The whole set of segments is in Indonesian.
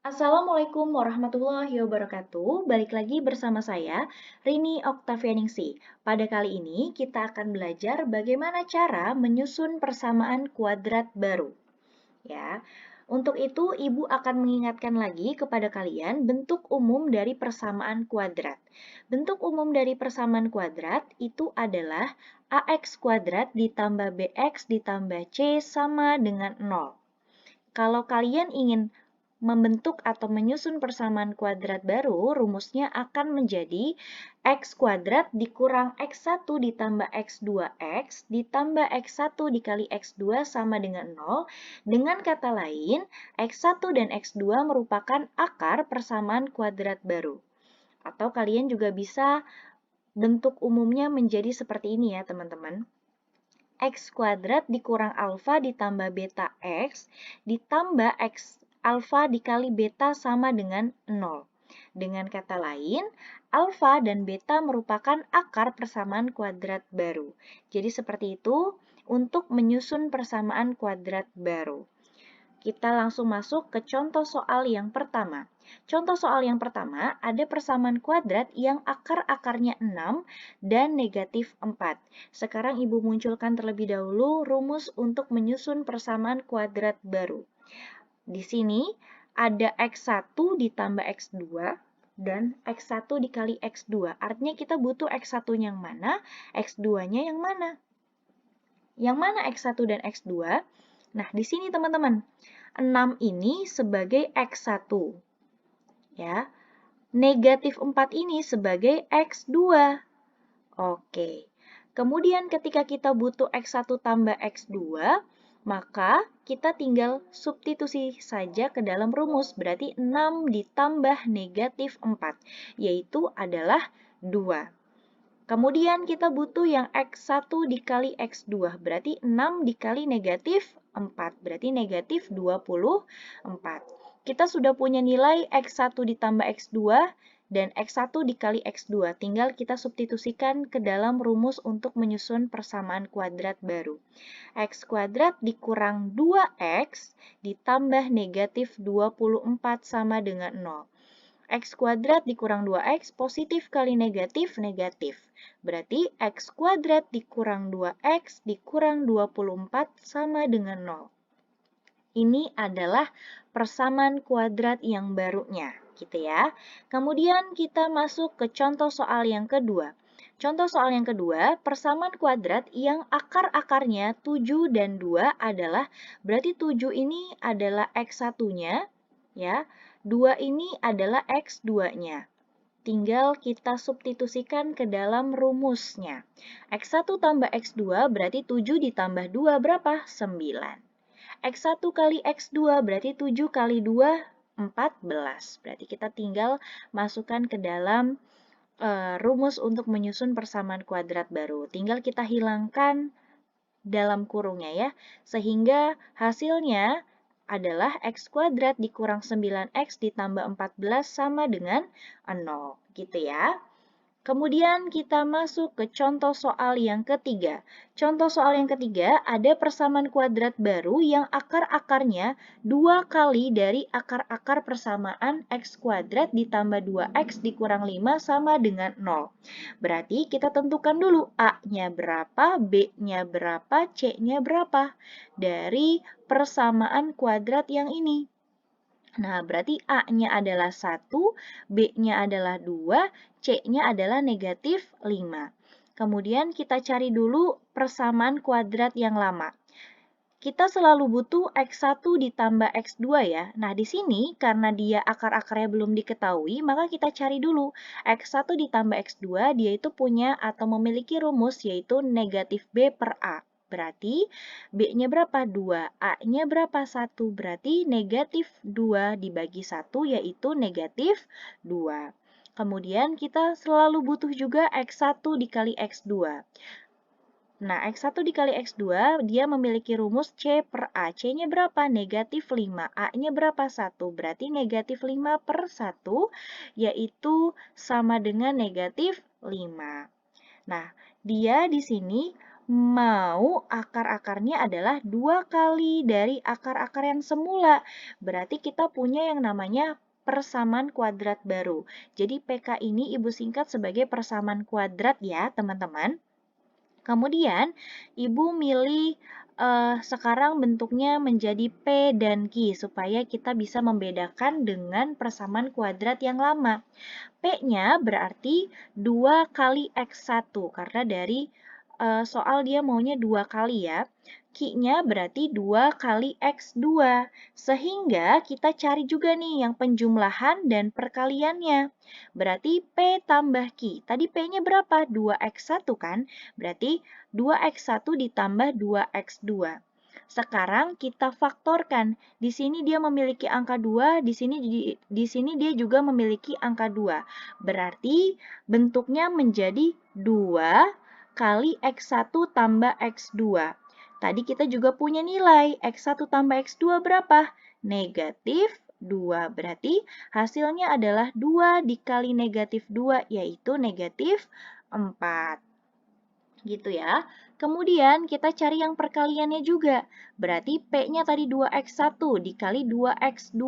Assalamualaikum warahmatullahi wabarakatuh. Balik lagi bersama saya, Rini Oktavianingsi. Pada kali ini kita akan belajar bagaimana cara menyusun persamaan kuadrat baru. Ya, untuk itu Ibu akan mengingatkan lagi kepada kalian bentuk umum dari persamaan kuadrat. Bentuk umum dari persamaan kuadrat itu adalah AX kuadrat ditambah BX ditambah C sama dengan 0. Kalau kalian ingin membentuk atau menyusun persamaan kuadrat baru, rumusnya akan menjadi x kuadrat dikurang x1 ditambah x2x ditambah x1 dikali x2 sama dengan 0. Dengan kata lain, x1 dan x2 merupakan akar persamaan kuadrat baru. Atau kalian juga bisa bentuk umumnya menjadi seperti ini ya teman-teman. X kuadrat dikurang alfa ditambah beta X ditambah X alfa dikali beta sama dengan 0. Dengan kata lain, alfa dan beta merupakan akar persamaan kuadrat baru. Jadi seperti itu untuk menyusun persamaan kuadrat baru. Kita langsung masuk ke contoh soal yang pertama. Contoh soal yang pertama, ada persamaan kuadrat yang akar-akarnya 6 dan negatif 4. Sekarang Ibu munculkan terlebih dahulu rumus untuk menyusun persamaan kuadrat baru. Di sini ada X1 ditambah X2 dan X1 dikali X2. Artinya kita butuh X1 yang mana, X2-nya yang mana. Yang mana X1 dan X2? Nah, di sini teman-teman, 6 ini sebagai X1. Ya. Negatif 4 ini sebagai X2. Oke. Kemudian ketika kita butuh X1 tambah X2, maka kita tinggal substitusi saja ke dalam rumus. Berarti 6 ditambah negatif 4, yaitu adalah 2. Kemudian kita butuh yang X1 dikali X2, berarti 6 dikali negatif 4, berarti negatif 24. Kita sudah punya nilai X1 ditambah X2 dan X1 dikali X2. Tinggal kita substitusikan ke dalam rumus untuk menyusun persamaan kuadrat baru. X kuadrat dikurang 2X ditambah negatif 24 sama dengan 0. X kuadrat dikurang 2X, positif kali negatif, negatif. Berarti X kuadrat dikurang 2X dikurang 24 sama dengan 0. Ini adalah persamaan kuadrat yang barunya, gitu ya. Kemudian kita masuk ke contoh soal yang kedua. Contoh soal yang kedua, persamaan kuadrat yang akar-akarnya 7 dan 2 adalah, berarti 7 ini adalah X1-nya, ya. 2 ini adalah X2-nya. Tinggal kita substitusikan ke dalam rumusnya. X1 tambah X2 berarti 7 ditambah 2 berapa? 9. X1 kali X2 berarti 7 kali 2, 14. Berarti kita tinggal masukkan ke dalam rumus untuk menyusun persamaan kuadrat baru. Tinggal kita hilangkan dalam kurungnya ya. Sehingga hasilnya adalah X kuadrat dikurang 9X ditambah 14 sama dengan 0, gitu ya. Kemudian kita masuk ke contoh soal yang ketiga. Contoh soal yang ketiga ada persamaan kuadrat baru yang akar-akarnya 2 kali dari akar-akar persamaan X kuadrat ditambah 2X dikurang 5 sama dengan 0. Berarti kita tentukan dulu A-nya berapa, B-nya berapa, C-nya berapa dari persamaan kuadrat yang ini. Nah, berarti A-nya adalah 1, B-nya adalah 2, C-nya adalah negatif 5. Kemudian kita cari dulu persamaan kuadrat yang lama. Kita selalu butuh X1 ditambah X2 ya. Nah, di sini karena dia akar-akarnya belum diketahui, maka kita cari dulu. X1 ditambah X2, dia itu punya atau memiliki rumus yaitu negatif B per A. Berarti B-nya berapa? 2. A-nya berapa? 1. Berarti negatif 2 dibagi 1 yaitu negatif 2. Kemudian kita selalu butuh juga X1 dikali X2. Nah, X1 dikali X2, dia memiliki rumus C per A. C-nya berapa? Negatif 5. A-nya berapa? 1. Berarti negatif 5 per 1, yaitu sama dengan negatif 5. Nah, dia di sini mau akar-akarnya adalah 2 kali dari akar-akar yang semula. Berarti kita punya yang namanya persamaan kuadrat baru. Jadi PK ini Ibu singkat sebagai persamaan kuadrat ya, teman-teman. Kemudian, Ibu milih sekarang bentuknya menjadi P dan Q supaya kita bisa membedakan dengan persamaan kuadrat yang lama. P-nya berarti 2 kali X1 karena dari soal dia maunya 2 kali ya. Q-nya berarti 2 kali X2. Sehingga kita cari juga nih yang penjumlahan dan perkaliannya. Berarti P tambah Q. Tadi P-nya berapa? 2X1 kan? Berarti 2X1 ditambah 2X2. Sekarang kita faktorkan. Di sini dia memiliki angka 2, di sini dia juga memiliki angka 2. Berarti bentuknya menjadi 2 kali X1 tambah X2. Tadi kita juga punya nilai X1 tambah X2 berapa? Negatif 2. Berarti hasilnya adalah 2 dikali negatif 2, yaitu negatif 4. Gitu ya. Kemudian kita cari yang perkaliannya juga. Berarti P-nya tadi 2X1 dikali 2X2.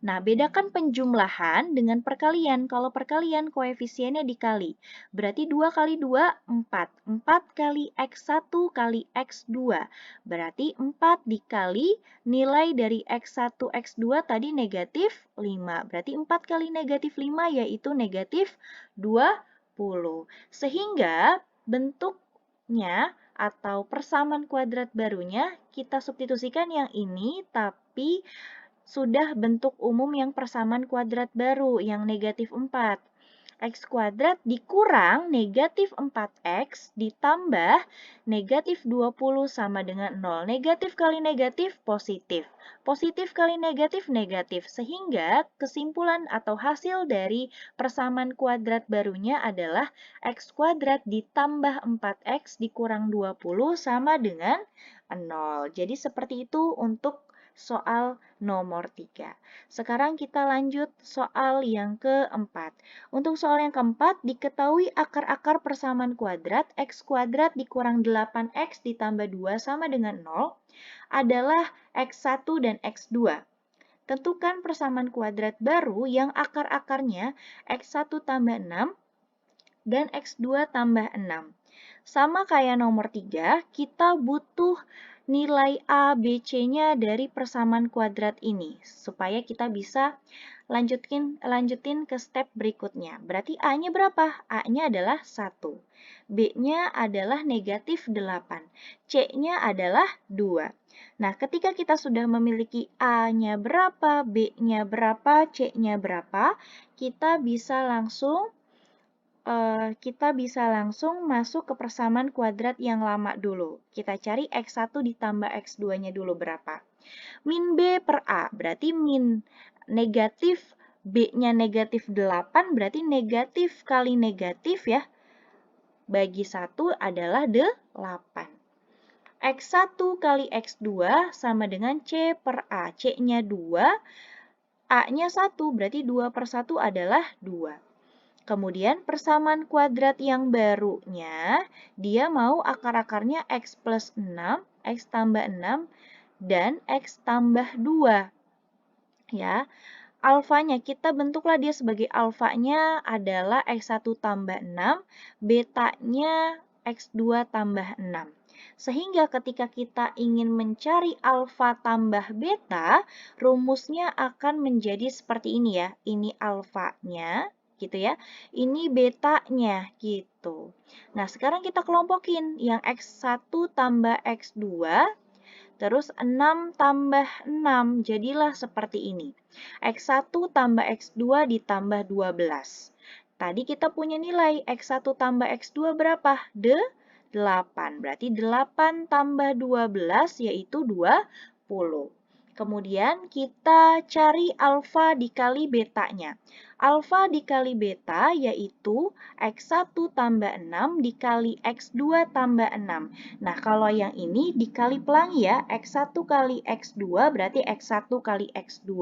Nah, bedakan penjumlahan dengan perkalian. Kalau perkalian, koefisiennya dikali. Berarti 2 kali 2, 4. 4 kali X1 kali X2. Berarti 4 dikali nilai dari X1, X2 tadi negatif 5. Berarti 4 kali negatif 5 yaitu negatif 20. Sehingga bentuknya atau persamaan kuadrat barunya kita substitusikan yang ini, tapi sudah bentuk umum yang persamaan kuadrat baru, yang negatif 4. X kuadrat dikurang negatif 4X ditambah negatif 20 sama dengan 0. Negatif kali negatif positif. Positif kali negatif negatif. Sehingga kesimpulan atau hasil dari persamaan kuadrat barunya adalah X kuadrat ditambah 4X dikurang 20 sama dengan 0. Jadi seperti itu untuk soal nomor 3. Sekarang kita lanjut soal yang keempat. Untuk soal yang keempat, diketahui akar-akar persamaan kuadrat X kuadrat dikurang 8X ditambah 2 sama dengan 0 adalah X1 dan X2. Tentukan persamaan kuadrat baru yang akar-akarnya X1 tambah 6 dan X2 tambah 6. Sama kayak nomor 3, kita butuh nilai A, B, C-nya dari persamaan kuadrat ini supaya kita bisa lanjutin ke step berikutnya. Berarti A-nya berapa? A-nya adalah 1. B-nya adalah negatif 8. C-nya adalah 2. Nah, ketika kita sudah memiliki A-nya berapa, B-nya berapa, C-nya berapa, kita bisa langsung masuk ke persamaan kuadrat yang lama dulu. Kita cari X1 ditambah X2-nya dulu berapa. Min B per A, berarti min negatif B-nya negatif 8, berarti negatif kali negatif ya. Bagi 1 adalah 8. X1 kali X2 sama dengan C per A. C-nya 2, A-nya 1, berarti 2 per 1 adalah 2. Kemudian persamaan kuadrat yang barunya, dia mau akar-akarnya X plus 6, X tambah 6, dan X tambah 2. Ya, alfanya kita bentuklah dia sebagai alfanya adalah X1 tambah 6, betanya X2 tambah 6. Sehingga ketika kita ingin mencari alfa tambah beta, rumusnya akan menjadi seperti ini ya. Ini alfanya, gitu ya. Ini betanya, gitu. Nah, sekarang kita kelompokin yang X1 tambah X2, terus 6 tambah 6, jadilah seperti ini. X1 tambah X2 ditambah 12. Tadi kita punya nilai X1 tambah X2 berapa? 8. Berarti 8 tambah 12 yaitu 20. Kemudian kita cari alfa dikali betanya. Alfa dikali beta yaitu X1 tambah 6 dikali X2 tambah 6. Nah, kalau yang ini dikali pelangi ya, X1 kali X2 berarti X1 kali X2.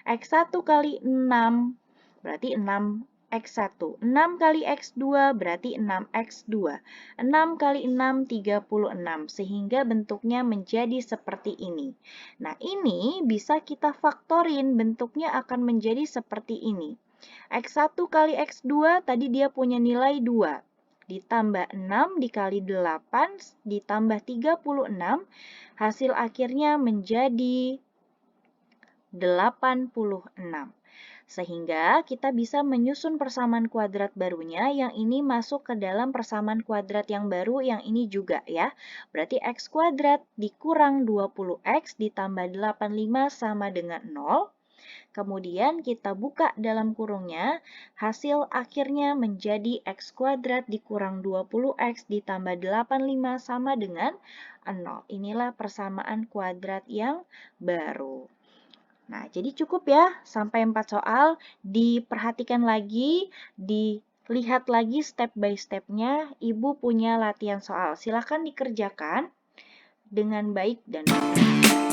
X1 kali 6 berarti 6 X1. 6 kali X2 berarti 6X2. 6 kali 6, 36. Sehingga bentuknya menjadi seperti ini. Nah, ini bisa kita faktorin. Bentuknya akan menjadi seperti ini. X1 kali X2 tadi dia punya nilai 2. Ditambah 6 dikali 8 ditambah 36. Hasil akhirnya menjadi 86. Sehingga kita bisa menyusun persamaan kuadrat barunya, yang ini masuk ke dalam persamaan kuadrat yang baru, yang ini juga ya. Berarti X kuadrat dikurang 20X ditambah 85 sama dengan 0. Kemudian kita buka dalam kurungnya, hasil akhirnya menjadi X kuadrat dikurang 20X ditambah 85 sama dengan 0. Inilah persamaan kuadrat yang baru. Nah, jadi cukup ya, sampai 4 soal, diperhatikan lagi, dilihat lagi step by step-nya. Ibu punya latihan soal, silahkan dikerjakan dengan baik dan benar.